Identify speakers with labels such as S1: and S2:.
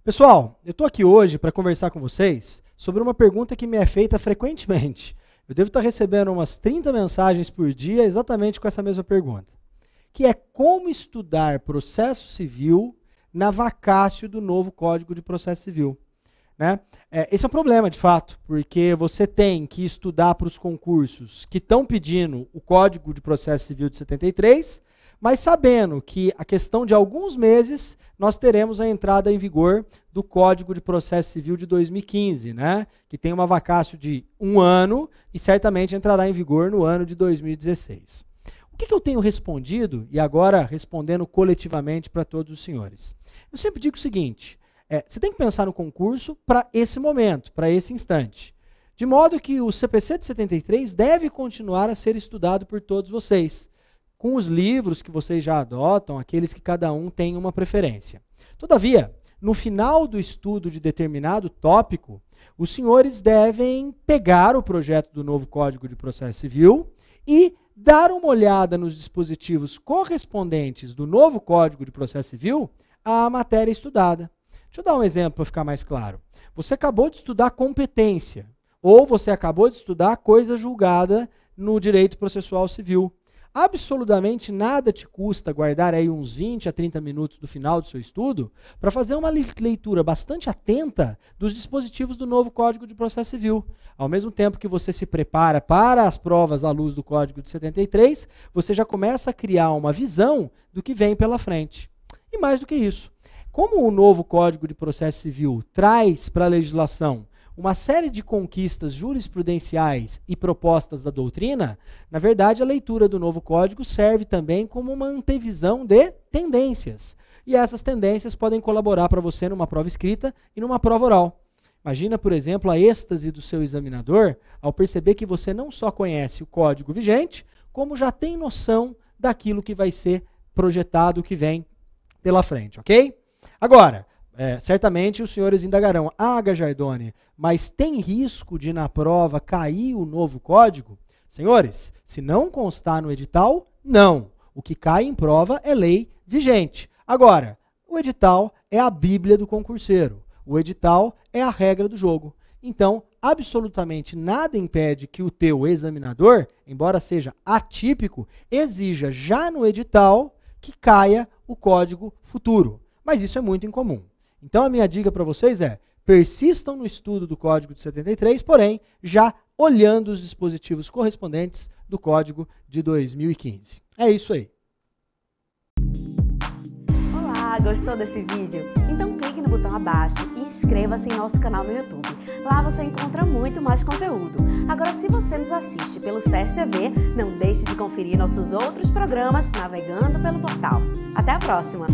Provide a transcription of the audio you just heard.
S1: Pessoal, eu estou aqui hoje para conversar com vocês sobre uma pergunta que me é feita frequentemente. Eu devo estar recebendo umas 30 mensagens por dia exatamente com essa mesma pergunta, que é como estudar processo civil na vacácio do novo Código de Processo Civil. Né? Esse é um problema, de fato, porque você tem que estudar para os concursos que estão pedindo o Código de Processo Civil de 73, mas sabendo que a questão de alguns meses nós teremos a entrada em vigor do Código de Processo Civil de 2015, né? Que tem uma vacácio de 1 ano e certamente entrará em vigor no ano de 2016. O que eu tenho respondido, e agora respondendo coletivamente para todos os senhores? Eu sempre digo o seguinte, você tem que pensar no concurso para esse momento, para esse instante. De modo que o CPC de 73 deve continuar a ser estudado por todos vocês, com os livros que vocês já adotam, aqueles que cada um tem uma preferência. Todavia, no final do estudo de determinado tópico, os senhores devem pegar o projeto do novo Código de Processo Civil e dar uma olhada nos dispositivos correspondentes do novo Código de Processo Civil à matéria estudada. Deixa eu dar um exemplo para ficar mais claro. Você acabou de estudar competência, ou você acabou de estudar coisa julgada no direito processual civil. Absolutamente nada te custa guardar aí uns 20 a 30 minutos do final do seu estudo para fazer uma leitura bastante atenta dos dispositivos do novo Código de Processo Civil. Ao mesmo tempo que você se prepara para as provas à luz do Código de 73, você já começa a criar uma visão do que vem pela frente. E mais do que isso, como o novo Código de Processo Civil traz para a legislação uma série de conquistas jurisprudenciais e propostas da doutrina, na verdade a leitura do novo código serve também como uma antevisão de tendências. E essas tendências podem colaborar para você numa prova escrita e numa prova oral. Imagina, por exemplo, a êxtase do seu examinador ao perceber que você não só conhece o código vigente, como já tem noção daquilo que vai ser projetado, que vem pela frente, ok? Agora, certamente os senhores indagarão, Gajardoni, mas tem risco de na prova cair o novo código? Senhores, se não constar no edital, não. O que cai em prova é lei vigente. Agora, o edital é a bíblia do concurseiro. O edital é a regra do jogo. Então, absolutamente nada impede que o teu examinador, embora seja atípico, exija já no edital que caia o código futuro. Mas isso é muito incomum. Então a minha dica para vocês é, persistam no estudo do Código de 73, porém, já olhando os dispositivos correspondentes do Código de 2015. É isso aí.
S2: Olá, gostou desse vídeo? Então clique no botão abaixo e inscreva-se em nosso canal no YouTube. Lá você encontra muito mais conteúdo. Agora, se você nos assiste pelo SES TV, não deixe de conferir nossos outros programas navegando pelo portal. Até a próxima!